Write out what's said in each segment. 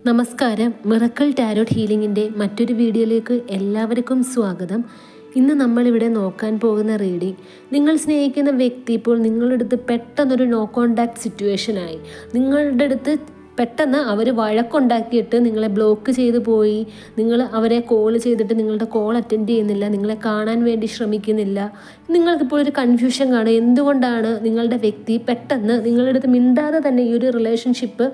നമസ്കാരം. Miracle tarot ഹീലിംഗിൻ്റെ മറ്റൊരു വീഡിയോയിലേക്ക് എല്ലാവർക്കും സ്വാഗതം. ഇന്ന് നമ്മളിവിടെ നോക്കാൻ പോകുന്ന റീഡിംഗ്, നിങ്ങൾ സ്നേഹിക്കുന്ന വ്യക്തി ഇപ്പോൾ നിങ്ങളുടെ അടുത്ത് പെട്ടെന്നൊരു നോ കോണ്ടാക്ട് സിറ്റുവേഷനായി. നിങ്ങളുടെ അടുത്ത് പെട്ടെന്ന് അവർ വഴക്കുണ്ടാക്കിയിട്ട് നിങ്ങളെ ബ്ലോക്ക് ചെയ്ത് പോയി. നിങ്ങൾ അവരെ കോൾ ചെയ്തിട്ട് നിങ്ങളുടെ കോൾ അറ്റൻഡ് ചെയ്യുന്നില്ല, നിങ്ങളെ കാണാൻ വേണ്ടി ശ്രമിക്കുന്നില്ല. നിങ്ങൾക്കിപ്പോൾ ഒരു കൺഫ്യൂഷൻ കാണും, എന്തുകൊണ്ടാണ് നിങ്ങളുടെ വ്യക്തി പെട്ടെന്ന് നിങ്ങളുടെ അടുത്ത് മിണ്ടാതെ തന്നെ ഈ ഒരു റിലേഷൻഷിപ്പ്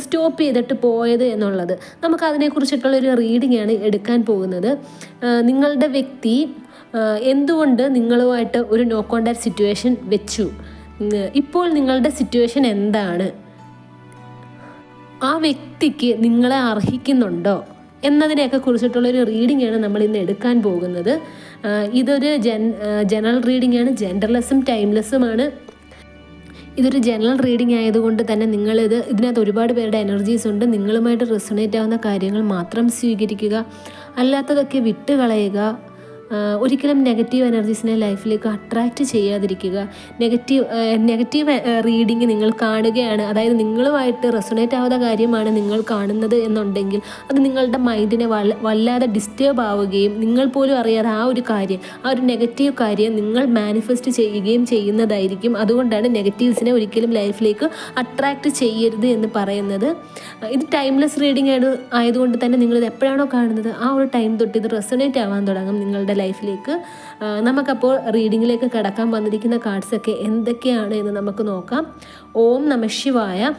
സ്റ്റോപ്പ് ചെയ്തിട്ട് പോയത് എന്നുള്ളത്. നമുക്കതിനെക്കുറിച്ചിട്ടുള്ളൊരു റീഡിംഗ് ആണ് എടുക്കാൻ പോകുന്നത്. നിങ്ങളുടെ വ്യക്തി എന്തുകൊണ്ട് നിങ്ങളുമായിട്ട് ഒരു നോ കോണ്ടാക്ട് സിറ്റുവേഷൻ വെച്ചു, ഇപ്പോൾ നിങ്ങളുടെ സിറ്റുവേഷൻ എന്താണ്, ആ വ്യക്തിക്ക് നിങ്ങളെ അർഹിക്കുന്നുണ്ടോ എന്നതിനെയൊക്കെ കുറിച്ചിട്ടുള്ളൊരു റീഡിംഗ് ആണ് നമ്മൾ ഇന്ന് എടുക്കാൻ പോകുന്നത്. ഇതൊരു ജനറൽ റീഡിംഗ് ആണ്, ജെൻഡർലെസ്സും ടൈംലെസ്സുമാണ്. ഇതൊരു ജനറൽ റീഡിംഗ് ആയതുകൊണ്ട് തന്നെ ഇതിനകത്ത് ഒരുപാട് പേരുടെ എനർജീസ് ഉണ്ട്. നിങ്ങളുമായിട്ട് റെസൊണേറ്റ് ആവുന്ന കാര്യങ്ങൾ മാത്രം സ്വീകരിക്കുക, അല്ലാത്തതൊക്കെ വിട്ടുകളയുക. ഒരിക്കലും നെഗറ്റീവ് എനർജീസിനെ ലൈഫിലേക്ക് അട്രാക്റ്റ് ചെയ്യാതിരിക്കുക. നെഗറ്റീവ് റീഡിങ് നിങ്ങൾ കാണുകയാണ്, അതായത് നിങ്ങളുമായിട്ട് റെസൊണേറ്റ് ആവുന്ന കാര്യമാണ് നിങ്ങൾ കാണുന്നത് എന്നുണ്ടെങ്കിൽ അത് നിങ്ങളുടെ മൈൻഡിനെ വല്ലാതെ ഡിസ്റ്റേബ് ആവുകയും നിങ്ങൾ പോലും അറിയാതെ ആ ഒരു നെഗറ്റീവ് കാര്യം നിങ്ങൾ മാനിഫെസ്റ്റ് ചെയ്യുകയും ചെയ്യുന്നതായിരിക്കും. അതുകൊണ്ടാണ് നെഗറ്റീവ്സിനെ ഒരിക്കലും ലൈഫിലേക്ക് അട്രാക്റ്റ് ചെയ്യരുത് എന്ന് പറയുന്നത്. ഇത് ടൈംലെസ് റീഡിംഗ് ആയതുകൊണ്ട് തന്നെ നിങ്ങളിത് എപ്പോഴാണോ കാണുന്നത് ആ ഒരു ടൈം തൊട്ട് ഇത് റെസൊണേറ്റ് ആവാൻ തുടങ്ങും നിങ്ങളുടെ ലൈഫിലേക്ക്. നമുക്കപ്പോൾ റീഡിങ്ങിലേക്ക് കടക്കാൻ വന്നിരിക്കുന്ന കാർഡ്സൊക്കെ എന്തൊക്കെയാണ് എന്ന് നമുക്ക് നോക്കാം. ഓം നമഃ ശിവായ.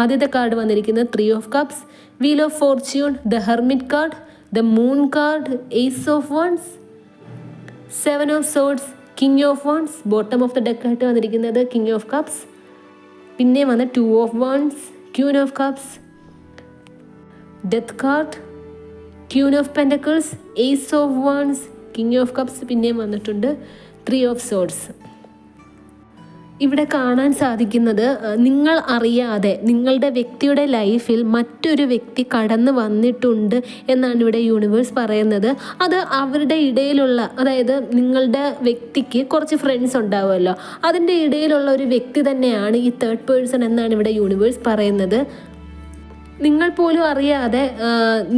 ആദ്യത്തെ കാർഡ് വന്നിരിക്കുന്നത് 3 of cups, wheel of fortune, the hermit card, the moon card, ace of wands, 7 of swords, king of wands. Bottom of the deck ആയിട്ട് വന്നിരിക്കുന്നത് കിങ് ഓഫ് കപ്സ്. പിന്നെ വന്ന് 2 of wands, queen of cups, death card, queen of pentacles, ace of wands, king of cups. പിന്നെയും വന്നിട്ടുണ്ട് 3 of swords. ഇവിടെ കാണാൻ സാധിക്കുന്നത്, നിങ്ങൾ അറിയാതെ നിങ്ങളുടെ വ്യക്തിയുടെ ലൈഫിൽ മറ്റൊരു വ്യക്തി കടന്നു വന്നിട്ടുണ്ട് എന്നാണ് ഇവിടെ യൂണിവേഴ്സ് പറയുന്നത്. അത് അവരുടെ ഇടയിലുള്ള, അതായത് നിങ്ങളുടെ വ്യക്തിക്ക് കുറച്ച് ഫ്രണ്ട്സ് ഉണ്ടാവുമല്ലോ, അതിൻ്റെ ഇടയിലുള്ള ഒരു വ്യക്തി തന്നെയാണ് ഈ തേർഡ് പേഴ്സൺ എന്നാണ് ഇവിടെ യൂണിവേഴ്സ് പറയുന്നത്. നിങ്ങൾ പോലും അറിയാതെ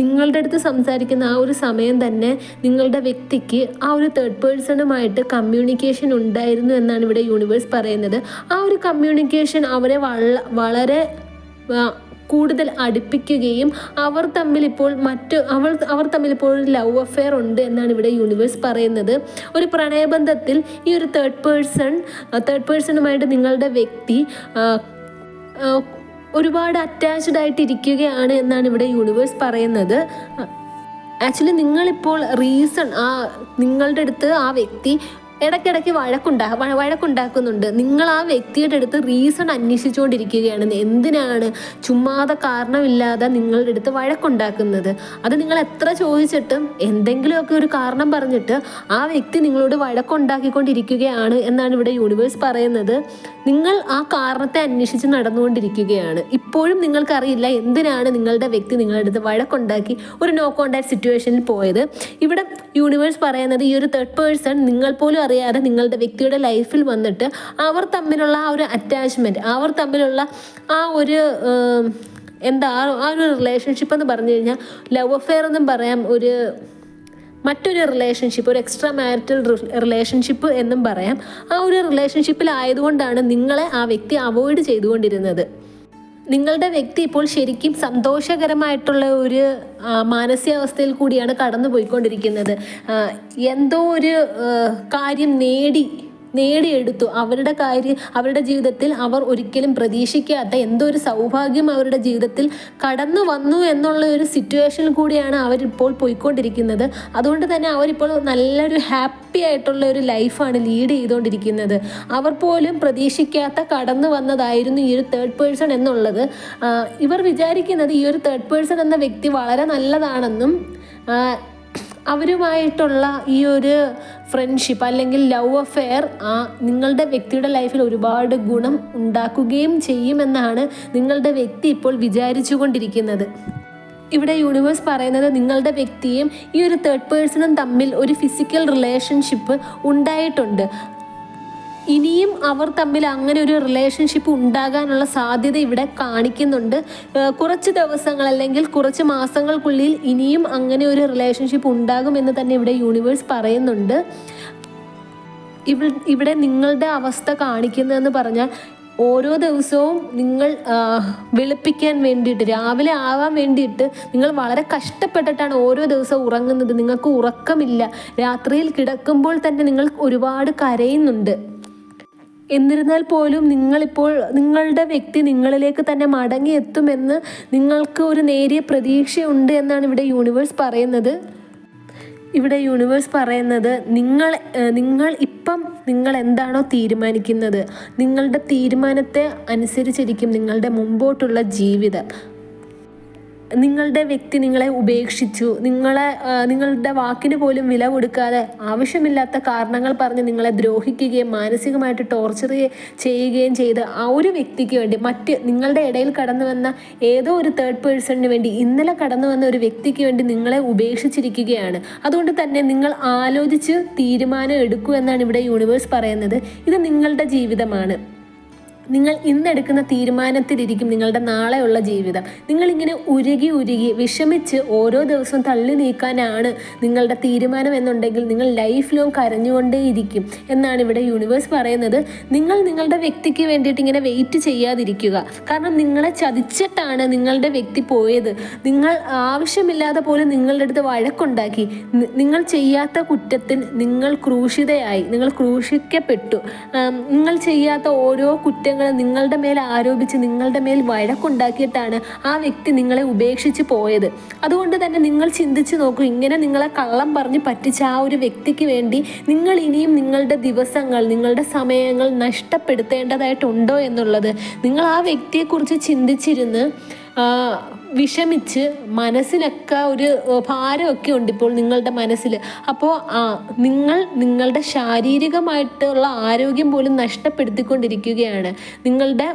നിങ്ങളുടെ അടുത്ത് സംസാരിക്കുന്ന ആ ഒരു സമയം തന്നെ നിങ്ങളുടെ വ്യക്തിക്ക് ആ ഒരു തേർഡ് പേഴ്സണുമായിട്ട് കമ്മ്യൂണിക്കേഷൻ ഉണ്ടായിരുന്നു എന്നാണ് ഇവിടെ യൂണിവേഴ്സ് പറയുന്നത്. ആ ഒരു കമ്മ്യൂണിക്കേഷൻ അവരെ വളരെ കൂടുതൽ അടുപ്പിക്കുകയും അവർ തമ്മിൽ ഇപ്പോൾ ഒരു ലവ് അഫെയർ ഉണ്ട് എന്നാണ് ഇവിടെ യൂണിവേഴ്സ് പറയുന്നത്. ഒരു പ്രണയബന്ധത്തിൽ ഈ ഒരു തേർഡ് പേഴ്സണുമായിട്ട് നിങ്ങളുടെ വ്യക്തി ഒരുപാട് അറ്റാച്ച്ഡ് ആയിട്ടിരിക്കുകയാണ് എന്നാണ് ഇവിടെ യൂണിവേഴ്സ് പറയുന്നത്. ആക്ച്വലി നിങ്ങളിപ്പോൾ നിങ്ങളുടെ അടുത്ത് ആ വ്യക്തി ഇടയ്ക്കിടയ്ക്ക് വഴക്കുണ്ടാക്കുന്നുണ്ട്. നിങ്ങൾ ആ വ്യക്തിയുടെ അടുത്ത് റീസൺ അന്വേഷിച്ചുകൊണ്ടിരിക്കുകയാണ്. എന്തിനാണ് ചുമ്മാതെ കാരണമില്ലാതെ നിങ്ങളുടെ അടുത്ത് വഴക്കുണ്ടാക്കുന്നത്? അത് നിങ്ങൾ എത്ര ചോദിച്ചിട്ടും എന്തെങ്കിലുമൊക്കെ ഒരു കാരണം പറഞ്ഞിട്ട് ആ വ്യക്തി നിങ്ങളോട് വഴക്കുണ്ടാക്കിക്കൊണ്ടിരിക്കുകയാണ് എന്നാണ് ഇവിടെ യൂണിവേഴ്സ് പറയുന്നത്. നിങ്ങൾ ആ കാരണത്തെ അന്വേഷിച്ച് നടന്നുകൊണ്ടിരിക്കുകയാണ്. ഇപ്പോഴും നിങ്ങൾക്കറിയില്ല എന്തിനാണ് നിങ്ങളുടെ വ്യക്തി നിങ്ങളുടെ അടുത്ത് വഴക്കുണ്ടാക്കി ഒരു നോ കോണ്ടാക്ട് സിറ്റുവേഷനിൽ പോയത്. ഇവിടെ യൂണിവേഴ്സ് പറയുന്നത് ഈ ഒരു തേർഡ് പേഴ്സൺ നിങ്ങൾ പോലും അറിയാതെ നിങ്ങളുടെ വ്യക്തിയുടെ ലൈഫിൽ വന്നിട്ട് അവർ തമ്മിലുള്ള ആ ഒരു അറ്റാച്ച്മെൻറ്റ്, അവർ തമ്മിലുള്ള ആ ഒരു ആ ഒരു റിലേഷൻഷിപ്പ് എന്ന് പറഞ്ഞു കഴിഞ്ഞാൽ ലവ് അഫെയർ എന്നും പറയാം, മറ്റൊരു റിലേഷൻഷിപ്പ്, ഒരു എക്സ്ട്രാ മാരിറ്റൽ റിലേഷൻഷിപ്പ് എന്നും പറയാം. ആ ഒരു റിലേഷൻഷിപ്പിലായതുകൊണ്ടാണ് നിങ്ങളെ ആ വ്യക്തി അവോയ്ഡ് ചെയ്തുകൊണ്ടിരുന്നത്. നിങ്ങളുടെ വ്യക്തി ഇപ്പോൾ ശരിക്കും സന്തോഷകരമായിട്ടുള്ള ഒരു മാനസികാവസ്ഥയിൽ കൂടിയാണ് കടന്നു പോയിക്കൊണ്ടിരിക്കുന്നത്. എന്തോ ഒരു കാര്യം നേടിയെടുത്തു. അവരുടെ ജീവിതത്തിൽ അവർ ഒരിക്കലും പ്രതീക്ഷിക്കാത്ത എന്തോ ഒരു സൗഭാഗ്യം അവരുടെ ജീവിതത്തിൽ കടന്നു വന്നു എന്നുള്ള ഒരു സിറ്റുവേഷനിൽ കൂടിയാണ് അവരിപ്പോൾ പോയിക്കൊണ്ടിരിക്കുന്നത്. അതുകൊണ്ട് തന്നെ അവരിപ്പോൾ നല്ലൊരു ഹാപ്പി ആയിട്ടുള്ള ഒരു ലൈഫാണ് ലീഡ് ചെയ്തുകൊണ്ടിരിക്കുന്നത്. അവർ പോലും പ്രതീക്ഷിക്കാത്ത കടന്നു വന്നതായിരുന്നു ഈ ഒരു തേർഡ് പേഴ്സൺ എന്നുള്ളത്. ഇവർ വിചാരിക്കുന്നത് ഈ ഒരു തേർഡ് പേഴ്സൺ എന്ന വ്യക്തി വളരെ നല്ലതാണെന്നും അവരുമായിട്ടുള്ള ഈ ഒരു ഫ്രണ്ട്ഷിപ്പ് അല്ലെങ്കിൽ ലവ് അഫെയർ നിങ്ങളുടെ വ്യക്തിയുടെ ലൈഫിൽ ഒരുപാട് ഗുണം ഉണ്ടാക്കുകയും ചെയ്യുമെന്നാണ് നിങ്ങളുടെ വ്യക്തി ഇപ്പോൾ വിചാരിച്ചു കൊണ്ടിരിക്കുന്നത്. ഇവിടെ യൂണിവേഴ്സ് പറയുന്നത് നിങ്ങളുടെ വ്യക്തിയും ഈ ഒരു തേർഡ് പേഴ്സണും തമ്മിൽ ഒരു ഫിസിക്കൽ റിലേഷൻഷിപ്പ് ഉണ്ടായിട്ടുണ്ട്. ഇനിയും അവർ തമ്മിൽ അങ്ങനെ ഒരു റിലേഷൻഷിപ്പ് ഉണ്ടാകാനുള്ള സാധ്യത ഇവിടെ കാണിക്കുന്നുണ്ട്. കുറച്ച് ദിവസങ്ങൾ അല്ലെങ്കിൽ കുറച്ച് മാസങ്ങൾക്കുള്ളിൽ ഇനിയും അങ്ങനെ ഒരു റിലേഷൻഷിപ്പ് ഉണ്ടാകുമെന്ന് തന്നെ ഇവിടെ യൂണിവേഴ്സ് പറയുന്നുണ്ട്. ഇവിടെ നിങ്ങളുടെ അവസ്ഥ കാണിക്കുന്നതെന്ന് പറഞ്ഞാൽ ഓരോ ദിവസവും നിങ്ങൾ വെളുപ്പിക്കാൻ വേണ്ടിയിട്ട്, രാവിലെ ആവാൻ വേണ്ടിയിട്ട് നിങ്ങൾ വളരെ കഷ്ടപ്പെട്ടിട്ടാണ് ഓരോ ദിവസവും ഉറങ്ങുന്നത്. നിങ്ങൾക്ക് ഉറക്കമില്ല. രാത്രിയിൽ കിടക്കുമ്പോൾ തന്നെ നിങ്ങൾ ഒരുപാട് കരയുന്നുണ്ട്. എന്നിരുന്നാൽ പോലും നിങ്ങളിപ്പോൾ നിങ്ങളുടെ വ്യക്തി നിങ്ങളിലേക്ക് തന്നെ മടങ്ങിയെത്തുമെന്ന് നിങ്ങൾക്ക് ഒരു നേരിയ പ്രതീക്ഷയുണ്ട് എന്നാണ് ഇവിടെ യൂണിവേഴ്സ് പറയുന്നത്. നിങ്ങൾ എന്താണോ തീരുമാനിക്കുന്നത്, നിങ്ങളുടെ തീരുമാനത്തെ അനുസരിച്ചിരിക്കും നിങ്ങളുടെ മുമ്പോട്ടുള്ള ജീവിതം. നിങ്ങളുടെ വ്യക്തി നിങ്ങളെ ഉപേക്ഷിച്ചു, നിങ്ങളുടെ വാക്കിന് പോലും വില കൊടുക്കാതെ ആവശ്യമില്ലാത്ത കാരണങ്ങൾ പറഞ്ഞ് നിങ്ങളെ ദ്രോഹിക്കുകയും മാനസികമായിട്ട് ടോർച്ചർ ചെയ്യുകയും ചെയ്ത് ആ ഒരു വ്യക്തിക്ക് വേണ്ടി, നിങ്ങളുടെ ഇടയിൽ കടന്നു വന്ന ഏതോ ഒരു തേർഡ് പേഴ്സണിന് വേണ്ടി, ഇന്നലെ കടന്നു വന്ന ഒരു വ്യക്തിക്ക് വേണ്ടി നിങ്ങളെ ഉപേക്ഷിച്ചിരിക്കുകയാണ്. അതുകൊണ്ട് തന്നെ നിങ്ങൾ ആലോചിച്ച് തീരുമാനം എടുക്കൂ എന്നാണ് ഇവിടെ യൂണിവേഴ്സ് പറയുന്നത്. ഇത് നിങ്ങളുടെ ജീവിതമാണ്. നിങ്ങൾ ഇന്നെടുക്കുന്ന തീരുമാനത്തിലിരിക്കും നിങ്ങളുടെ നാളെയുള്ള ജീവിതം. നിങ്ങളിങ്ങനെ ഉരുകി വിഷമിച്ച് ഓരോ ദിവസവും തള്ളി നീക്കാനാണ് നിങ്ങളുടെ തീരുമാനം എന്നുണ്ടെങ്കിൽ നിങ്ങൾ ലൈഫ് ലോങ് കരഞ്ഞുകൊണ്ടേയിരിക്കും എന്നാണ് ഇവിടെ യൂണിവേഴ്സ് പറയുന്നത്. നിങ്ങൾ നിങ്ങളുടെ വ്യക്തിക്ക് വേണ്ടിയിട്ട് ഇങ്ങനെ വെയിറ്റ് ചെയ്യാതിരിക്കുക. കാരണം നിങ്ങളെ ചതിച്ചിട്ടാണ് നിങ്ങളുടെ വ്യക്തി പോയത്. നിങ്ങൾ ആവശ്യമില്ലാതെ പോലും നിങ്ങളുടെ അടുത്ത് വഴക്കുണ്ടാക്കി. നിങ്ങൾ ചെയ്യാത്ത കുറ്റത്തിന് നിങ്ങൾ ക്രൂശിക്കപ്പെട്ടു. നിങ്ങൾ ചെയ്യാത്ത ഓരോ കുറ്റങ്ങൾ നിങ്ങളുടെ മേൽ ആരോപിച്ച് നിങ്ങളുടെ മേൽ വഴക്കുണ്ടാക്കിയിട്ടാണ് ആ വ്യക്തി നിങ്ങളെ ഉപേക്ഷിച്ച് പോയത്. അതുകൊണ്ട് തന്നെ നിങ്ങൾ ചിന്തിച്ച് നോക്കൂ, ഇങ്ങനെ നിങ്ങളെ കള്ളം പറഞ്ഞ് പറ്റിച്ച ആ ഒരു വ്യക്തിക്ക് വേണ്ടി നിങ്ങൾ ഇനിയും നിങ്ങളുടെ ദിവസങ്ങൾ, നിങ്ങളുടെ സമയങ്ങൾ നഷ്ടപ്പെടുത്തേണ്ടതായിട്ടുണ്ടോ എന്നുള്ളത്. നിങ്ങൾ ആ വ്യക്തിയെക്കുറിച്ച് ചിന്തിച്ചിരുന്ന് വിഷമിച്ച് മനസ്സിനൊക്കെ ഒരു ഭാരമൊക്കെ ഉണ്ട് ഇപ്പോൾ നിങ്ങളുടെ മനസ്സിൽ. അപ്പോൾ നിങ്ങളുടെ ശാരീരികമായിട്ടുള്ള ആരോഗ്യം പോലും നഷ്ടപ്പെടുത്തിക്കൊണ്ടിരിക്കുകയാണ്. നിങ്ങളുടെ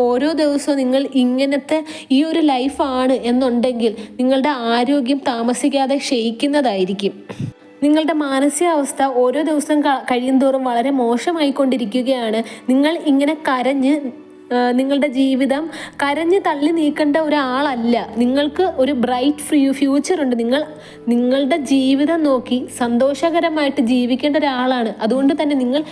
ഓരോ ദിവസവും നിങ്ങൾ ഇങ്ങനത്തെ ഈ ഒരു ലൈഫാണ് എന്നുണ്ടെങ്കിൽ നിങ്ങളുടെ ആരോഗ്യം താമസിക്കാതെ ക്ഷയിക്കുന്നതായിരിക്കും. നിങ്ങളുടെ മാനസികാവസ്ഥ ഓരോ ദിവസം കഴിയുന്തോറും വളരെ മോശമായിക്കൊണ്ടിരിക്കുകയാണ്. നിങ്ങൾ ഇങ്ങനെ നിങ്ങളുടെ ജീവിതം കരഞ്ഞ് തള്ളി നീക്കേണ്ട ഒരാളല്ല. നിങ്ങൾക്ക് ഒരു ബ്രൈറ്റ് ഫ്യൂച്ചർ ഉണ്ട്. നിങ്ങളുടെ ജീവിതം നോക്കി സന്തോഷകരമായിട്ട് ജീവിക്കേണ്ട ഒരാളാണ്. അതുകൊണ്ട് തന്നെ നിങ്ങൾ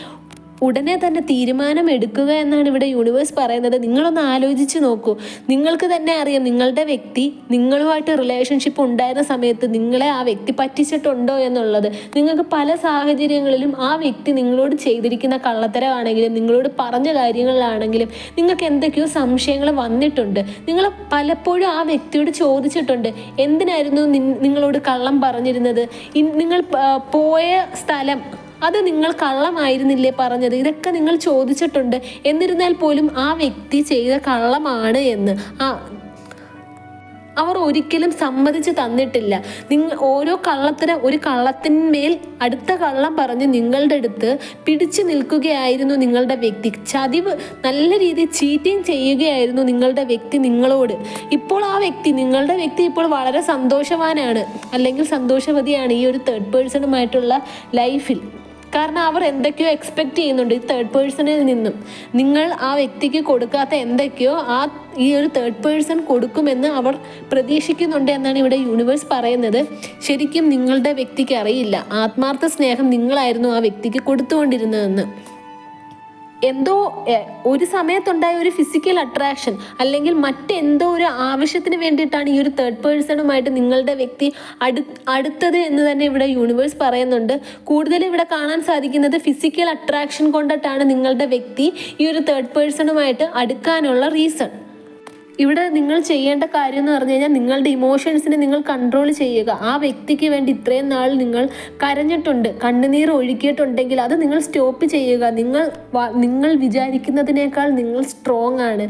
ഉടനെ തന്നെ തീരുമാനം എടുക്കുക എന്നാണ് ഇവിടെ യൂണിവേഴ്സ് പറയുന്നത്. നിങ്ങളൊന്ന് ആലോചിച്ച് നോക്കൂ. നിങ്ങൾക്ക് തന്നെ അറിയാം നിങ്ങളുടെ വ്യക്തി നിങ്ങളുമായിട്ട് റിലേഷൻഷിപ്പ് ഉണ്ടായിരുന്ന സമയത്ത് നിങ്ങളെ ആ വ്യക്തി പറ്റിച്ചിട്ടുണ്ടോ എന്നുള്ളത്. നിങ്ങൾക്ക് പല സാഹചര്യങ്ങളിലും ആ വ്യക്തി നിങ്ങളോട് ചെയ്തിരിക്കുന്ന കള്ളത്തരമാണെങ്കിലും നിങ്ങളോട് പറഞ്ഞ കാര്യങ്ങളിലാണെങ്കിലും നിങ്ങൾക്ക് എന്തൊക്കെയോ സംശയങ്ങൾ വന്നിട്ടുണ്ട്. നിങ്ങൾ പലപ്പോഴും ആ വ്യക്തിയോട് ചോദിച്ചിട്ടുണ്ട്, എന്തിനായിരുന്നു നിങ്ങളോട് കള്ളം പറഞ്ഞിരുന്നത്? നിങ്ങൾ പോയ സ്ഥലം അത് നിങ്ങൾ കള്ളമായിരുന്നില്ലേ പറഞ്ഞത്? ഇതൊക്കെ നിങ്ങൾ ചോദിച്ചിട്ടുണ്ട്. എന്നിരുന്നാൽ പോലും ആ വ്യക്തി ചെയ്ത കള്ളമാണ് എന്ന് അവർ ഒരിക്കലും സമ്മതിച്ച് തന്നിട്ടില്ല. ഓരോ ഒരു കള്ളത്തിന്മേൽ അടുത്ത കള്ളം പറഞ്ഞ് നിങ്ങളുടെ അടുത്ത് പിടിച്ചു നിൽക്കുകയായിരുന്നു നിങ്ങളുടെ വ്യക്തി. നല്ല രീതിയിൽ ചീറ്റിംഗ് ചെയ്യുകയായിരുന്നു നിങ്ങളുടെ വ്യക്തി നിങ്ങളോട്. ഇപ്പോൾ നിങ്ങളുടെ വ്യക്തി ഇപ്പോൾ വളരെ സന്തോഷവാനാണ് അല്ലെങ്കിൽ സന്തോഷവതിയാണ് ഈ ഒരു തേർഡ് പേഴ്സണുമായിട്ടുള്ള ലൈഫിൽ. കാരണം അവർ എന്തൊക്കെയോ എക്സ്പെക്റ്റ് ചെയ്യുന്നുണ്ട് ഈ തേർഡ് പേഴ്സണിൽ നിന്നും. നിങ്ങൾ ആ വ്യക്തിക്ക് കൊടുക്കാത്ത എന്തൊക്കെയോ ഈ ഒരു തേർഡ് പേഴ്സൺ കൊടുക്കുമെന്ന് അവർ പ്രതീക്ഷിക്കുന്നുണ്ട് എന്നാണ് ഇവിടെ യൂണിവേഴ്സ് പറയുന്നത്. ശരിക്കും നിങ്ങളുടെ വ്യക്തിക്ക് അറിയില്ല ആത്മാർത്ഥ സ്നേഹം നിങ്ങളായിരുന്നു ആ വ്യക്തിക്ക് കൊടുത്തുകൊണ്ടിരുന്നതെന്ന്. എന്തോ ഒരു സമയത്തുണ്ടായ ഒരു ഫിസിക്കൽ അട്രാക്ഷൻ അല്ലെങ്കിൽ മറ്റെന്തോ ഒരു ആവശ്യത്തിന് വേണ്ടിയിട്ടാണ് ഈ ഒരു തേർഡ് പേഴ്സണുമായിട്ട് നിങ്ങളുടെ വ്യക്തി അടുത്തത് എന്ന് തന്നെ ഇവിടെ യൂണിവേഴ്സ് പറയുന്നുണ്ട്. കൂടുതൽ ഇവിടെ കാണാൻ സാധിക്കുന്നത് ഫിസിക്കൽ അട്രാക്ഷൻ കൊണ്ടിട്ടാണ് നിങ്ങളുടെ വ്യക്തി ഈ ഒരു തേർഡ് പേഴ്സണുമായിട്ട് അടുക്കാനുള്ള റീസൺ. ഇവിടെ നിങ്ങൾ ചെയ്യേണ്ട കാര്യം എന്ന് പറഞ്ഞു കഴിഞ്ഞാൽ നിങ്ങളുടെ ഇമോഷൻസിനെ നിങ്ങൾ കൺട്രോൾ ചെയ്യുക. ആ വ്യക്തിക്ക് വേണ്ടി ഇത്രയും നാൾ നിങ്ങൾ കരഞ്ഞിട്ടുണ്ട്, കണ്ണുനീർ ഒഴുക്കിയിട്ടുണ്ടെങ്കിൽ അത് നിങ്ങൾ സ്റ്റോപ്പ് ചെയ്യുക. നിങ്ങൾ വിചാരിക്കുന്നതിനേക്കാൾ നിങ്ങൾ സ്ട്രോങ് ആണ്.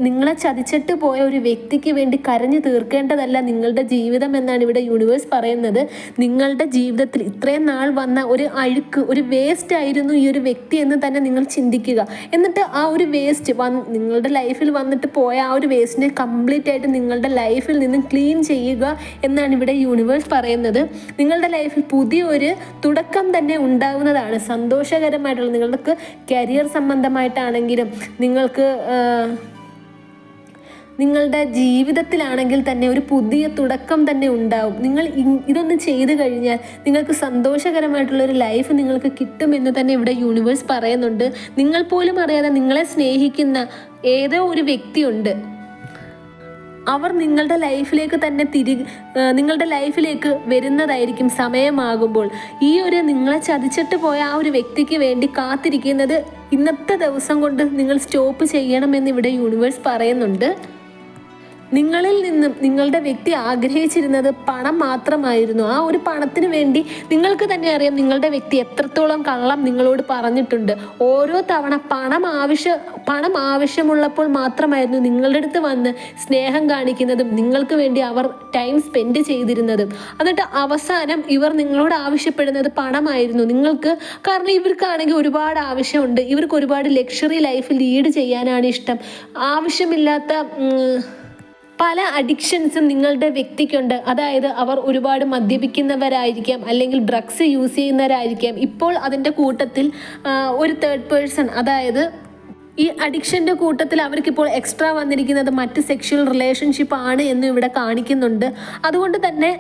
നിങ്ങളെ ചതിച്ചിട്ട് പോയ ഒരു വ്യക്തിക്ക് വേണ്ടി കരഞ്ഞു തീർക്കേണ്ടതല്ല നിങ്ങളുടെ ജീവിതം എന്നാണ് ഇവിടെ യൂണിവേഴ്സ് പറയുന്നത്. നിങ്ങളുടെ ജീവിതത്തിൽ ഇത്രയും നാൾ വന്ന ഒരു അഴുക്ക്, ഒരു വേസ്റ്റ് ആയിരുന്നു ഈ ഒരു വ്യക്തി എന്ന് തന്നെ നിങ്ങൾ ചിന്തിക്കുക. എന്നിട്ട് ആ ഒരു വേസ്റ്റ് നിങ്ങളുടെ ലൈഫിൽ വന്നിട്ട് പോയ ആ ഒരു വേസ്റ്റിനെ കംപ്ലീറ്റ് ആയിട്ട് നിങ്ങളുടെ ലൈഫിൽ നിന്നും ക്ലീൻ ചെയ്യുക എന്നാണ് ഇവിടെ യൂണിവേഴ്സ് പറയുന്നത്. നിങ്ങളുടെ ലൈഫിൽ പുതിയൊരു തുടക്കം തന്നെ ഉണ്ടാകുന്നതാണ്. സന്തോഷകരമായിട്ടുള്ള, നിങ്ങൾക്ക് കരിയർ സംബന്ധമായിട്ടാണെങ്കിലും നിങ്ങളുടെ ജീവിതത്തിലാണെങ്കിൽ തന്നെ ഒരു പുതിയ തുടക്കം തന്നെ ഉണ്ടാവും. നിങ്ങൾ ഇതൊന്ന് ചെയ്തു കഴിഞ്ഞാൽ നിങ്ങൾക്ക് സന്തോഷകരമായിട്ടുള്ളൊരു ലൈഫ് നിങ്ങൾക്ക് കിട്ടുമെന്ന് തന്നെ ഇവിടെ യൂണിവേഴ്സ് പറയുന്നുണ്ട്. നിങ്ങൾ പോലും അറിയാതെ നിങ്ങളെ സ്നേഹിക്കുന്ന ഏതോ ഒരു വ്യക്തിയുണ്ട്. അവർ നിങ്ങളുടെ ലൈഫിലേക്ക് തന്നെ നിങ്ങളുടെ ലൈഫിലേക്ക് വരുന്നതായിരിക്കും സമയമാകുമ്പോൾ. ഈ ഒരു നിങ്ങളെ ചതിച്ചിട്ട് പോയ ആ ഒരു വ്യക്തിക്ക് വേണ്ടി കാത്തിരിക്കുന്നത് ഇന്നത്തെ ദിവസം കൊണ്ട് നിങ്ങൾ സ്റ്റോപ്പ് ചെയ്യണമെന്ന് ഇവിടെ യൂണിവേഴ്സ് പറയുന്നുണ്ട്. നിങ്ങളിൽ നിന്നും നിങ്ങളുടെ വ്യക്തി ആഗ്രഹിച്ചിരുന്നത് പണം മാത്രമായിരുന്നു. ആ ഒരു പണത്തിന് വേണ്ടി നിങ്ങൾക്ക് തന്നെ അറിയാം നിങ്ങളുടെ വ്യക്തി എത്രത്തോളം കള്ളം നിങ്ങളോട് പറഞ്ഞിട്ടുണ്ട്. ഓരോ തവണ പണം ആവശ്യമുള്ളപ്പോൾ മാത്രമായിരുന്നു നിങ്ങളുടെ അടുത്ത് വന്ന് സ്നേഹം കാണിക്കുന്നതും നിങ്ങൾക്ക് വേണ്ടി അവർ ടൈം സ്പെൻഡ് ചെയ്തിരുന്നതും. എന്നിട്ട് അവസാനം ഇവർ നിങ്ങളോട് ആവശ്യപ്പെടുന്നത് പണമായിരുന്നു നിങ്ങൾക്ക്. കാരണം ഇവർക്കാണെങ്കിൽ ഒരുപാട് ആവശ്യമുണ്ട്. ഇവർക്ക് ഒരുപാട് ലക്ഷറി ലൈഫ് ലീഡ് ചെയ്യാനാണ് ഇഷ്ടം. ആവശ്യമില്ലാത്ത പല അഡിക്ഷൻസും നിങ്ങളുടെ വ്യക്തിക്കുണ്ട്. അതായത് അവർ ഒരുപാട് മദ്യപിക്കുന്നവരായിരിക്കാം, അല്ലെങ്കിൽ ഡ്രഗ്സ് യൂസ് ചെയ്യുന്നവരായിരിക്കാം. ഇപ്പോൾ അതിൻ്റെ കൂട്ടത്തിൽ ഒരു തേർഡ് പേഴ്സൺ, അതായത് ഈ അഡിക്ഷൻ്റെ കൂട്ടത്തിൽ അവർക്കിപ്പോൾ എക്സ്ട്രാ വന്നിരിക്കുന്നത് മറ്റ് സെക്ഷൽ റിലേഷൻഷിപ്പ് ആണ് എന്നും ഇവിടെ കാണിക്കുന്നുണ്ട്. അതുകൊണ്ട് തന്നെ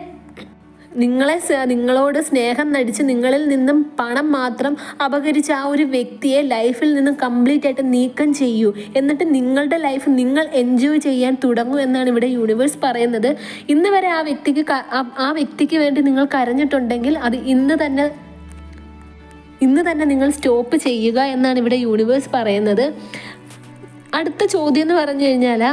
നിങ്ങളോട് സ്നേഹം നടിച്ച് നിങ്ങളിൽ നിന്നും പണം മാത്രം അപഹരിച്ച ആ ഒരു വ്യക്തിയെ ലൈഫിൽ നിന്നും കംപ്ലീറ്റ് ആയിട്ട് നീക്കം ചെയ്യൂ. എന്നിട്ട് നിങ്ങളുടെ ലൈഫ് നിങ്ങൾ എൻജോയ് ചെയ്യാൻ തുടങ്ങൂ എന്നാണ് ഇവിടെ യൂണിവേഴ്സ് പറയുന്നത്. ഇന്ന് വരെ ആ വ്യക്തിക്ക് വേണ്ടി നിങ്ങൾ കരഞ്ഞിട്ടുണ്ടെങ്കിൽ അത് ഇന്ന് തന്നെ നിങ്ങൾ സ്റ്റോപ്പ് ചെയ്യുക എന്നാണ് ഇവിടെ യൂണിവേഴ്സ് പറയുന്നത്. അടുത്ത ചോദ്യം എന്ന് പറഞ്ഞു കഴിഞ്ഞാൽ,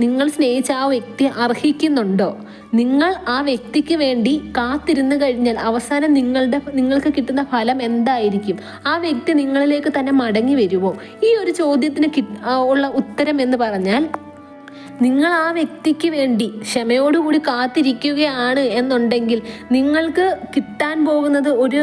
നിങ്ങൾ സ്നേഹിച്ച ആ വ്യക്തി അർഹിക്കുന്നുണ്ടോ? നിങ്ങൾ ആ വ്യക്തിക്ക് വേണ്ടി കാത്തിരുന്ന് കഴിഞ്ഞാൽ അവസാനം നിങ്ങൾക്ക് കിട്ടുന്ന ഫലം എന്തായിരിക്കും? ആ വ്യക്തി നിങ്ങളിലേക്ക് തന്നെ മടങ്ങി വരുമോ? ഈ ഒരു ചോദ്യത്തിന് ഉള്ള ഉത്തരം എന്ന് പറഞ്ഞാൽ, നിങ്ങൾ ആ വ്യക്തിക്ക് വേണ്ടി ക്ഷമയോടുകൂടി കാത്തിരിക്കുകയാണ് എന്നുണ്ടെങ്കിൽ നിങ്ങൾക്ക് കിട്ടാൻ പോകുന്നത് ഒരു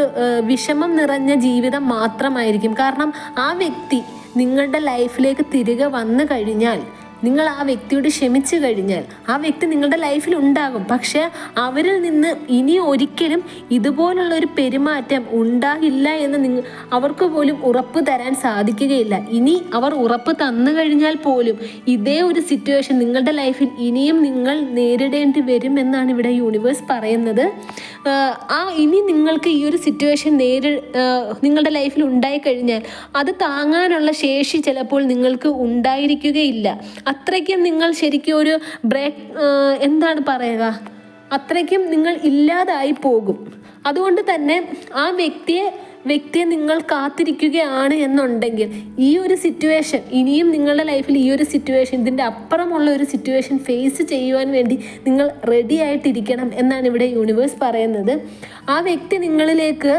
വിഷമം നിറഞ്ഞ ജീവിതം മാത്രമായിരിക്കും. കാരണം ആ വ്യക്തി നിങ്ങളുടെ ലൈഫിലേക്ക് തിരികെ വന്നു കഴിഞ്ഞാൽ, നിങ്ങൾ ആ വ്യക്തിയോട് ക്ഷമിച്ചു കഴിഞ്ഞാൽ ആ വ്യക്തി നിങ്ങളുടെ ലൈഫിൽ ഉണ്ടാകും. പക്ഷേ അവരിൽ നിന്ന് ഇനി ഒരിക്കലും ഇതുപോലുള്ളൊരു പെരുമാറ്റം ഉണ്ടാകില്ല എന്ന് അവർക്ക് പോലും ഉറപ്പ് തരാൻ സാധിക്കുകയില്ല. ഇനി അവർ ഉറപ്പ് തന്നു കഴിഞ്ഞാൽ പോലും ഇതേ ഒരു സിറ്റുവേഷൻ നിങ്ങളുടെ ലൈഫിൽ ഇനിയും നിങ്ങൾ നേരിടേണ്ടി വരും എന്നാണ് ഇവിടെ യൂണിവേഴ്സ് പറയുന്നത്. ഇനി നിങ്ങൾക്ക് ഈ ഒരു സിറ്റുവേഷൻ നിങ്ങളുടെ ലൈഫിൽ ഉണ്ടായിക്കഴിഞ്ഞാൽ അത് താങ്ങാനുള്ള ശേഷി ചിലപ്പോൾ നിങ്ങൾക്ക് ഉണ്ടായിരിക്കുകയില്ല. അത്രയ്ക്കും നിങ്ങൾ ശരിക്കും ഒരു അത്രയ്ക്കും നിങ്ങൾ ഇല്ലാതായി പോകും. അതുകൊണ്ട് തന്നെ ആ വ്യക്തിയെ നിങ്ങൾ കാത്തിരിക്കുകയാണ് എന്നുണ്ടെങ്കിൽ ഈ ഒരു സിറ്റുവേഷൻ ഇനിയും നിങ്ങളുടെ ലൈഫിൽ ഈ ഒരു സിറ്റുവേഷൻ, ഇതിൻ്റെ അപ്പുറമുള്ള ഒരു സിറ്റുവേഷൻ ഫേസ് ചെയ്യുവാൻ വേണ്ടി നിങ്ങൾ റെഡി ആയിട്ടിരിക്കണം എന്നാണ് ഇവിടെ യൂണിവേഴ്സ് പറയുന്നത്. ആ വ്യക്തി നിങ്ങളിലേക്ക്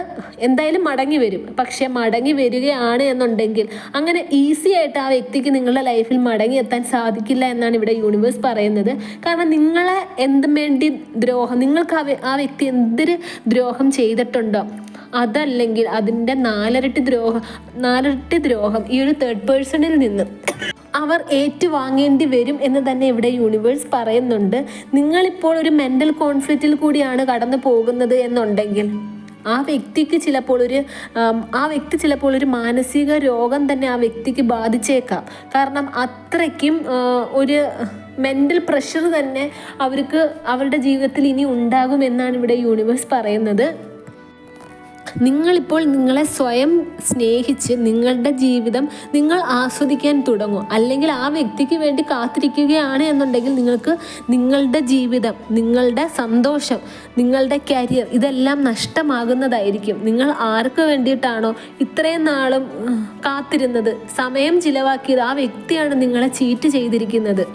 എന്തായാലും മടങ്ങി വരും. പക്ഷെ മടങ്ങി വരികയാണ് എന്നുണ്ടെങ്കിൽ അങ്ങനെ ഈസി ആയിട്ട് ആ വ്യക്തിക്ക് നിങ്ങളുടെ ലൈഫിൽ മടങ്ങി എത്താൻ സാധിക്കില്ല എന്നാണ് ഇവിടെ യൂണിവേഴ്സ് പറയുന്നത്. കാരണം നിങ്ങൾക്ക് ആ വ്യക്തി എന്തൊരു ദ്രോഹം ചെയ്തിട്ടുണ്ടോ, അതല്ലെങ്കിൽ അതിൻ്റെ നാലരട്ടി ദ്രോഹം ഈ ഒരു തേർഡ് പേഴ്സണിൽ നിന്ന് അവർ ഏറ്റുവാങ്ങേണ്ടി വരും എന്ന് തന്നെ ഇവിടെ യൂണിവേഴ്സ് പറയുന്നുണ്ട്. നിങ്ങളിപ്പോൾ ഒരു മെൻ്റൽ കോൺഫ്ലിക്റ്റിൽ കൂടിയാണ് കടന്നു പോകുന്നത് എന്നുണ്ടെങ്കിൽ ആ വ്യക്തി ചിലപ്പോൾ ഒരു മാനസിക രോഗം തന്നെ ആ വ്യക്തിക്ക് ബാധിച്ചേക്കാം. കാരണം അത്രയ്ക്കും ഒരു മെൻ്റൽ പ്രഷർ തന്നെ അവരുടെ ജീവിതത്തിൽ ഇനി ഉണ്ടാകുമെന്നാണ് ഇവിടെ യൂണിവേഴ്സ് പറയുന്നത്. നിങ്ങളിപ്പോൾ നിങ്ങളെ സ്വയം സ്നേഹിച്ച് നിങ്ങളുടെ ജീവിതം നിങ്ങൾ ആസ്വദിക്കാൻ തുടങ്ങും. അല്ലെങ്കിൽ ആ വ്യക്തിക്ക് വേണ്ടി കാത്തിരിക്കുകയാണ് എന്നുണ്ടെങ്കിൽ നിങ്ങൾക്ക് നിങ്ങളുടെ ജീവിതം, നിങ്ങളുടെ സന്തോഷം, നിങ്ങളുടെ കരിയർ ഇതെല്ലാം നഷ്ടമാകുന്നതായിരിക്കും. നിങ്ങൾ ആർക്ക് വേണ്ടിയിട്ടാണോ ഇത്രയും നാളും കാത്തിരുന്നത്, സമയം ചിലവാക്കിയത്, ആ വ്യക്തിയാണ് നിങ്ങളെ ചീറ്റ് ചെയ്തിരിക്കുന്നത്.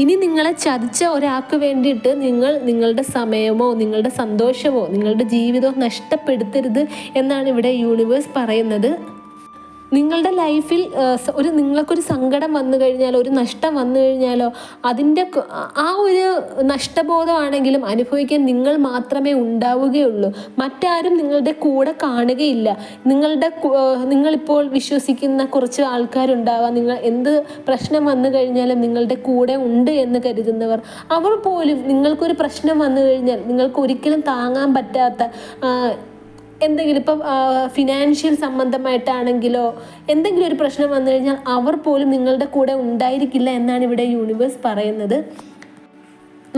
ഇനി നിങ്ങളെ ചതിച്ച ഒരാൾക്ക് വേണ്ടിയിട്ട് നിങ്ങളുടെ സമയമോ നിങ്ങളുടെ സന്തോഷമോ നിങ്ങളുടെ ജീവിതമോ നഷ്ടപ്പെടുത്തരുത് എന്നാണ് ഇവിടെ യൂണിവേഴ്സ് പറയുന്നത്. നിങ്ങളുടെ ലൈഫിൽ നിങ്ങൾക്കൊരു സങ്കടം വന്നു കഴിഞ്ഞാലോ ഒരു നഷ്ടം വന്നു കഴിഞ്ഞാലോ അതിൻ്റെ ആ ഒരു നഷ്ടബോധമാണെങ്കിലും അനുഭവിക്കാൻ നിങ്ങൾ മാത്രമേ ഉണ്ടാവുകയുള്ളൂ. മറ്റാരും നിങ്ങളുടെ കൂടെ കാണുകയില്ല. നിങ്ങളിപ്പോൾ വിശ്വസിക്കുന്ന കുറച്ച് ആൾക്കാരുണ്ടാവാം, നിങ്ങൾ എന്ത് പ്രശ്നം വന്നു കഴിഞ്ഞാലും നിങ്ങളുടെ കൂടെ ഉണ്ട് എന്ന് കരുതുന്നവർ. അവർ പോലും നിങ്ങൾക്കൊരു പ്രശ്നം വന്നു കഴിഞ്ഞാൽ നിങ്ങൾക്ക് ഒരിക്കലും താങ്ങാൻ പറ്റാത്ത എന്തെങ്കിലും ഇപ്പം ഫിനാൻഷ്യൽ സംബന്ധമായിട്ടാണെങ്കിലോ എന്തെങ്കിലും ഒരു പ്രശ്നം വന്നു കഴിഞ്ഞാൽ അവർ പോലും നിങ്ങളുടെ കൂടെ ഉണ്ടായിരിക്കില്ല എന്നാണ് ഇവിടെ യൂണിവേഴ്സ് പറയുന്നത്.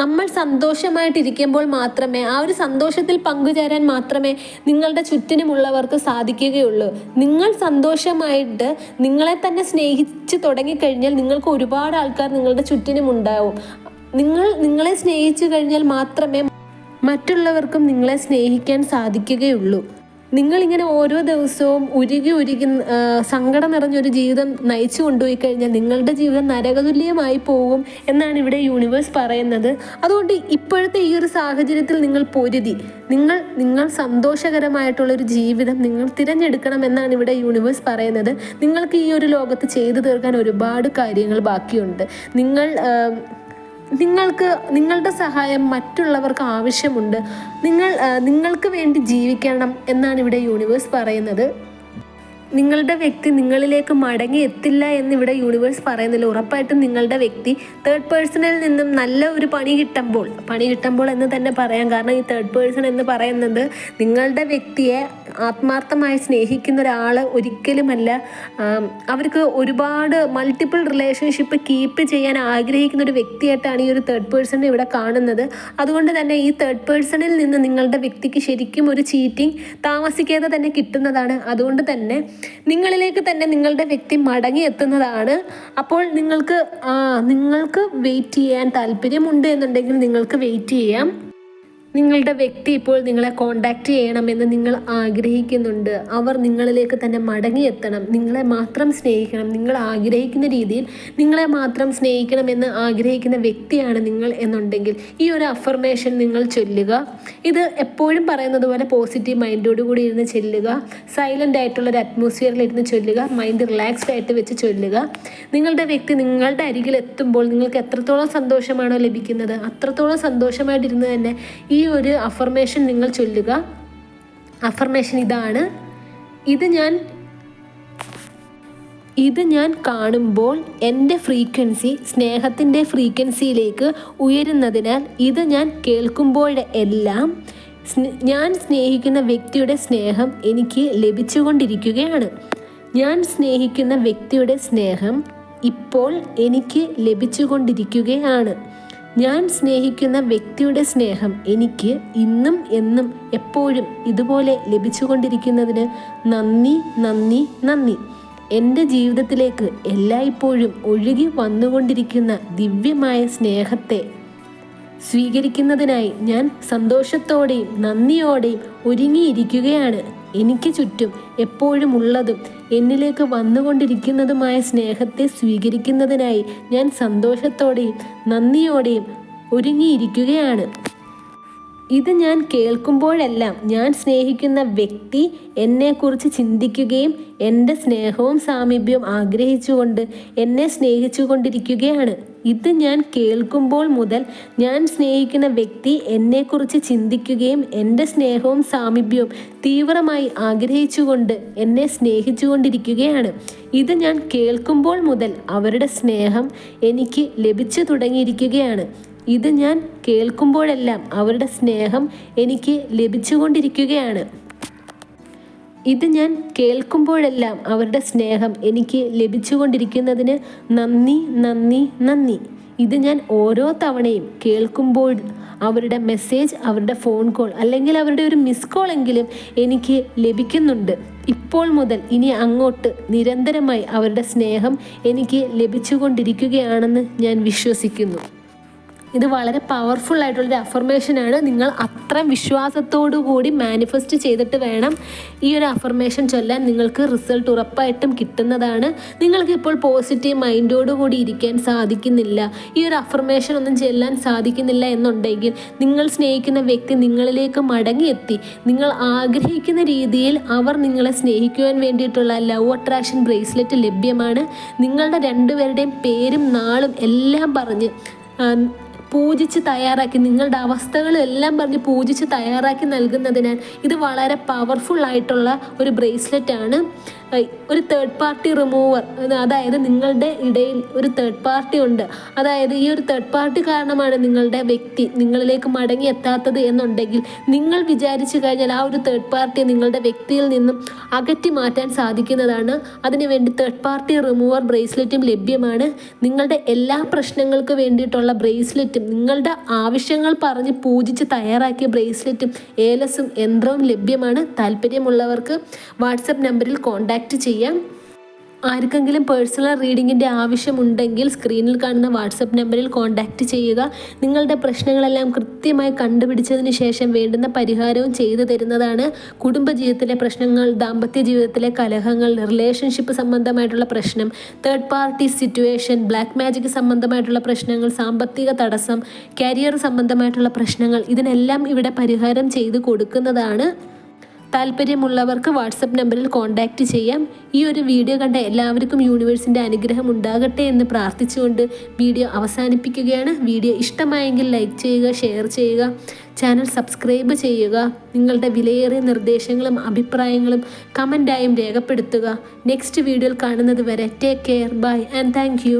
നമ്മൾ സന്തോഷമായിട്ടിരിക്കുമ്പോൾ മാത്രമേ, ആ ഒരു സന്തോഷത്തിൽ പങ്കുചേരാൻ മാത്രമേ നിങ്ങളുടെ ചുറ്റിനുമുള്ളവർക്ക് സാധിക്കുകയുള്ളൂ. നിങ്ങൾ സന്തോഷമായിട്ട് നിങ്ങളെ തന്നെ സ്നേഹിച്ച് തുടങ്ങിക്കഴിഞ്ഞാൽ നിങ്ങൾക്ക് ഒരുപാട് ആൾക്കാർ നിങ്ങളുടെ ചുറ്റിനും ഉണ്ടാവും. നിങ്ങളെ സ്നേഹിച്ചു കഴിഞ്ഞാൽ മാത്രമേ മറ്റുള്ളവർക്കും നിങ്ങളെ സ്നേഹിക്കാൻ സാധിക്കുകയുള്ളൂ. നിങ്ങളിങ്ങനെ ഓരോ ദിവസവും ഉരുകി സങ്കടം നിറഞ്ഞൊരു ജീവിതം നയിച്ചു കൊണ്ടുപോയി കഴിഞ്ഞാൽ നിങ്ങളുടെ ജീവിതം നരകതുല്യമായി പോകും എന്നാണ് ഇവിടെ യൂണിവേഴ്സ് പറയുന്നത്. അതുകൊണ്ട് ഇപ്പോഴത്തെ ഈ ഒരു സാഹചര്യത്തിൽ നിങ്ങൾ പൊരുതി നിങ്ങൾ സന്തോഷകരമായിട്ടുള്ളൊരു ജീവിതം നിങ്ങൾ തിരഞ്ഞെടുക്കണം എന്നാണ് ഇവിടെ യൂണിവേഴ്സ് പറയുന്നത്. നിങ്ങൾക്ക് ഈ ഒരു ലോകത്ത് ചെയ്തു തീർക്കാൻ ഒരുപാട് കാര്യങ്ങൾ ബാക്കിയുണ്ട്. നിങ്ങളുടെ സഹായം മറ്റുള്ളവർക്ക് ആവശ്യമുണ്ട്. നിങ്ങൾക്ക് വേണ്ടി ജീവിക്കണം എന്നാണ് ഇവിടെ യൂണിവേഴ്സ് പറയുന്നത്. നിങ്ങളുടെ വ്യക്തി നിങ്ങളിലേക്ക് മടങ്ങി എത്തില്ല എന്നിവിടെ യൂണിവേഴ്സ് പറയുന്നില്ല. ഉറപ്പായിട്ടും നിങ്ങളുടെ വ്യക്തി തേർഡ് പേഴ്സണിൽ നിന്നും നല്ല ഒരു പണി കിട്ടുമ്പോൾ എന്ന് തന്നെ പറയാം. കാരണം ഈ തേർഡ് പേഴ്സൺ എന്ന് പറയുന്നത് നിങ്ങളുടെ വ്യക്തിയെ ആത്മാർത്ഥമായി സ്നേഹിക്കുന്ന ഒരാൾ ഒരിക്കലുമല്ല. അവർക്ക് ഒരുപാട് മൾട്ടിപ്പിൾ റിലേഷൻഷിപ്പ് കീപ്പ് ചെയ്യാൻ ആഗ്രഹിക്കുന്ന ഒരു വ്യക്തിയായിട്ടാണ് ഈ ഒരു തേർഡ് പേഴ്സണെ ഇവിടെ കാണുന്നത്. അതുകൊണ്ട് തന്നെ ഈ തേർഡ് പേഴ്സണിൽ നിന്ന് നിങ്ങളുടെ വ്യക്തിക്ക് ശരിക്കും ഒരു ചീറ്റിംഗ് താമസിക്കാതെ തന്നെ കിട്ടുന്നതാണ്. അതുകൊണ്ട് തന്നെ നിങ്ങളിലേക്ക് തന്നെ നിങ്ങളുടെ വ്യക്തി മടങ്ങി എത്തുന്നതാണ്. അപ്പോൾ നിങ്ങൾക്ക് വെയിറ്റ് ചെയ്യാൻ താല്പര്യമുണ്ട് എന്നുണ്ടെങ്കിൽ നിങ്ങൾക്ക് വെയിറ്റ് ചെയ്യാം. നിങ്ങളുടെ വ്യക്തി ഇപ്പോൾ നിങ്ങളെ കോണ്ടാക്ട് ചെയ്യണമെന്ന് നിങ്ങൾ ആഗ്രഹിക്കുന്നുണ്ട്. അവർ നിങ്ങളിലേക്ക് തന്നെ മടങ്ങിയെത്തണം, നിങ്ങളെ മാത്രം സ്നേഹിക്കണം, നിങ്ങൾ ആഗ്രഹിക്കുന്ന രീതിയിൽ നിങ്ങളെ മാത്രം സ്നേഹിക്കണമെന്ന് ആഗ്രഹിക്കുന്ന വ്യക്തിയാണ് നിങ്ങൾ എന്നുണ്ടെങ്കിൽ ഈ ഒരു അഫർമേഷൻ നിങ്ങൾ ചൊല്ലുക. ഇത് എപ്പോഴും പറയുന്നത് പോലെ പോസിറ്റീവ് മൈൻഡോട് കൂടി ഇരുന്ന് ചൊല്ലുക. സൈലൻ്റ് ആയിട്ടുള്ളൊരു അറ്റ്മോസ്ഫിയറിൽ ഇരുന്ന് ചൊല്ലുക. മൈൻഡ് റിലാക്സ്ഡ് ആയിട്ട് വെച്ച് ചൊല്ലുക. നിങ്ങളുടെ വ്യക്തി നിങ്ങളുടെ അരികിൽ എത്തുമ്പോൾ നിങ്ങൾക്ക് എത്രത്തോളം സന്തോഷമാണോ ലഭിക്കുന്നത് അത്രത്തോളം സന്തോഷമായിട്ടിരുന്ന് തന്നെ ഈ ഒരു അഫർമേഷൻ നിങ്ങൾ ചൊല്ലുക. അഫർമേഷൻ ഇതാണ്: ഇത് ഞാൻ കാണുമ്പോൾ എൻ്റെ ഫ്രീക്വൻസി സ്നേഹത്തിൻ്റെ ഫ്രീക്വൻസിയിലേക്ക് ഉയരുന്നതിനാൽ ഇത് ഞാൻ കേൾക്കുമ്പോഴെല്ലാം ഞാൻ സ്നേഹിക്കുന്ന വ്യക്തിയുടെ സ്നേഹം എനിക്ക് ലഭിച്ചുകൊണ്ടിരിക്കുകയാണ്. ഞാൻ സ്നേഹിക്കുന്ന വ്യക്തിയുടെ സ്നേഹം ഇപ്പോൾ എനിക്ക് ലഭിച്ചുകൊണ്ടിരിക്കുകയാണ്. ഞാൻ സ്നേഹിക്കുന്ന വ്യക്തിയുടെ സ്നേഹം എനിക്ക് ഇന്നും എന്നും എപ്പോഴും ഇതുപോലെ ലഭിച്ചുകൊണ്ടിരിക്കുന്നതിന് നന്ദി നന്ദി നന്ദി. എൻ്റെ ജീവിതത്തിലേക്ക് എല്ലായ്പ്പോഴും ഒഴുകി വന്നുകൊണ്ടിരിക്കുന്ന ദിവ്യമായ സ്നേഹത്തെ സ്വീകരിക്കുന്നതിനായി ഞാൻ സന്തോഷത്തോടെയും നന്ദിയോടെയും ഒരുങ്ങിയിരിക്കുകയാണ്. എനിക്ക് ചുറ്റും എപ്പോഴും ഉള്ളതും എന്നിലേക്ക് വന്നുകൊണ്ടിരിക്കുന്നതുമായ സ്നേഹത്തെ സ്വീകരിക്കുന്നതിനായി ഞാൻ സന്തോഷത്തോടെയും നന്ദിയോടെയും ഒരുങ്ങിയിരിക്കുകയാണ്. ഇത് ഞാൻ കേൾക്കുമ്പോഴെല്ലാം ഞാൻ സ്നേഹിക്കുന്ന വ്യക്തി എന്നെക്കുറിച്ച് ചിന്തിക്കുകയും എൻ്റെ സ്നേഹവും സാമീപ്യവും ആഗ്രഹിച്ചുകൊണ്ട് എന്നെ സ്നേഹിച്ചു കൊണ്ടിരിക്കുകയാണ്. ഇത് ഞാൻ കേൾക്കുമ്പോൾ മുതൽ ഞാൻ സ്നേഹിക്കുന്ന വ്യക്തി എന്നെക്കുറിച്ച് ചിന്തിക്കുകയും എൻ്റെ സ്നേഹവും സാമീപ്യവും തീവ്രമായി ആഗ്രഹിച്ചുകൊണ്ട് എന്നെ സ്നേഹിച്ചു കൊണ്ടിരിക്കുകയാണ്. ഇത് ഞാൻ കേൾക്കുമ്പോൾ മുതൽ അവരുടെ സ്നേഹം എനിക്ക് ലഭിച്ചു തുടങ്ങിയിരിക്കുകയാണ്. ഇത് ഞാൻ കേൾക്കുമ്പോഴെല്ലാം അവരുടെ സ്നേഹം എനിക്ക് ലഭിച്ചുകൊണ്ടിരിക്കുകയാണ്. ഇത് ഞാൻ കേൾക്കുമ്പോഴെല്ലാം അവരുടെ സ്നേഹം എനിക്ക് ലഭിച്ചുകൊണ്ടിരിക്കുന്നതിന് നന്ദി നന്ദി നന്ദി. ഇത് ഞാൻ ഓരോ തവണയും കേൾക്കുമ്പോൾ അവരുടെ മെസ്സേജ്, അവരുടെ ഫോൺ കോൾ അല്ലെങ്കിൽ അവരുടെ ഒരു മിസ് കോൾ എങ്കിലും എനിക്ക് ലഭിക്കുന്നുണ്ട്. ഇപ്പോൾ മുതൽ ഇനി അങ്ങോട്ട് നിരന്തരമായി അവരുടെ സ്നേഹം എനിക്ക് ലഭിച്ചുകൊണ്ടിരിക്കുകയാണെന്ന് ഞാൻ വിശ്വസിക്കുന്നു. ഇത് വളരെ പവർഫുൾ ആയിട്ടുള്ളൊരു അഫർമേഷനാണ്. നിങ്ങൾ അത്രയും വിശ്വാസത്തോടു കൂടി മാനിഫെസ്റ്റ് ചെയ്തിട്ട് വേണം ഈ ഒരു അഫർമേഷൻ ചൊല്ലാൻ. നിങ്ങൾക്ക് റിസൾട്ട് ഉറപ്പായിട്ടും കിട്ടുന്നതാണ്. നിങ്ങൾക്ക് ഇപ്പോൾ പോസിറ്റീവ് മൈൻഡോടു കൂടി ഇരിക്കാൻ സാധിക്കുന്നില്ല, ഈ ഒരു അഫർമേഷൻ ഒന്നും ചെല്ലാൻ സാധിക്കുന്നില്ല എന്നുണ്ടെങ്കിൽ നിങ്ങൾ സ്നേഹിക്കുന്ന വ്യക്തി നിങ്ങളിലേക്ക് മടങ്ങിയെത്തി നിങ്ങൾ ആഗ്രഹിക്കുന്ന രീതിയിൽ അവർ നിങ്ങളെ സ്നേഹിക്കുവാൻ വേണ്ടിയിട്ടുള്ള ലവ് അട്രാക്ഷൻ ബ്രേസ്ലെറ്റ് ലഭ്യമാണ്. നിങ്ങളുടെ രണ്ടുപേരുടെയും പേരും നാളും എല്ലാം പറഞ്ഞ് പൂജിച്ച് തയ്യാറാക്കി, നിങ്ങളുടെ അവസ്ഥകളെല്ലാം പറഞ്ഞ് പൂജിച്ച് തയ്യാറാക്കി നൽകുന്നതിനാൽ ഇത് വളരെ പവർഫുൾ ആയിട്ടുള്ള ഒരു ബ്രേസ്ലെറ്റ് ആണ്. ഒരു തേർഡ് പാർട്ടി റിമൂവർ, അതായത് നിങ്ങളുടെ ഇടയിൽ ഒരു തേർഡ് പാർട്ടി ഉണ്ട്, അതായത് ഈ ഒരു തേർഡ് പാർട്ടി കാരണമാണ് നിങ്ങളുടെ വ്യക്തി നിങ്ങളിലേക്ക് മടങ്ങി എത്താത്തത് എന്നുണ്ടെങ്കിൽ നിങ്ങൾ വിചാരിച്ചു കഴിഞ്ഞാൽ ആ ഒരു തേർഡ് പാർട്ടി നിങ്ങളുടെ വ്യക്തിയിൽ നിന്നും അകറ്റി മാറ്റാൻ സാധിക്കുന്നതാണ്. അതിനുവേണ്ടി തേർഡ് പാർട്ടി റിമൂവർ ബ്രേസ്ലെറ്റും ലഭ്യമാണ്. നിങ്ങളുടെ എല്ലാ പ്രശ്നങ്ങൾക്ക് വേണ്ടിയിട്ടുള്ള ബ്രേസ്ലെറ്റും നിങ്ങളുടെ ആവശ്യങ്ങൾ പറഞ്ഞ് പൂജിച്ച് തയ്യാറാക്കിയ ബ്രേസ്ലെറ്റും ഏലസും യന്ത്രവും ലഭ്യമാണ്. താല്പര്യമുള്ളവർക്ക് വാട്സപ്പ് നമ്പറിൽ കോൺടാക്റ്റ് ചെയ്യാം. ആർക്കെങ്കിലും പേഴ്സണൽ റീഡിങ്ങിൻ്റെ ആവശ്യമുണ്ടെങ്കിൽ സ്ക്രീനിൽ കാണുന്ന വാട്സപ്പ് നമ്പറിൽ കോൺടാക്റ്റ് ചെയ്യുക. നിങ്ങളുടെ പ്രശ്നങ്ങളെല്ലാം കൃത്യമായി കണ്ടുപിടിച്ചതിന് ശേഷം വേണ്ടുന്ന പരിഹാരവും ചെയ്തു തരുന്നതാണ്. കുടുംബജീവിതത്തിലെ പ്രശ്നങ്ങൾ, ദാമ്പത്യ ജീവിതത്തിലെ കലഹങ്ങൾ, റിലേഷൻഷിപ്പ് സംബന്ധമായിട്ടുള്ള പ്രശ്നം, third party situation, black magic സംബന്ധമായിട്ടുള്ള പ്രശ്നങ്ങൾ, സാമ്പത്തിക തടസ്സം, കരിയർ സംബന്ധമായിട്ടുള്ള പ്രശ്നങ്ങൾ, ഇതിനെല്ലാം ഇവിടെ പരിഹാരം ചെയ്തു കൊടുക്കുന്നതാണ്. താല്പര്യമുള്ളവർക്ക് വാട്സപ്പ് നമ്പറിൽ കോൺടാക്റ്റ് ചെയ്യാം. ഈ ഒരു വീഡിയോ കണ്ട എല്ലാവർക്കും യൂണിവേഴ്സിൻ്റെ അനുഗ്രഹം ഉണ്ടാകട്ടെ എന്ന് പ്രാർത്ഥിച്ചുകൊണ്ട് വീഡിയോ അവസാനിപ്പിക്കുകയാണ്. വീഡിയോ ഇഷ്ടമായെങ്കിൽ ലൈക്ക് ചെയ്യുക, ഷെയർ ചെയ്യുക, ചാനൽ സബ്സ്ക്രൈബ് ചെയ്യുക. നിങ്ങളുടെ വിലയേറിയ നിർദ്ദേശങ്ങളും അഭിപ്രായങ്ങളും കമൻറ്റായും രേഖപ്പെടുത്തുക. നെക്സ്റ്റ് വീഡിയോയിൽ കാണുന്നത് വരെ take care, bye and thank U.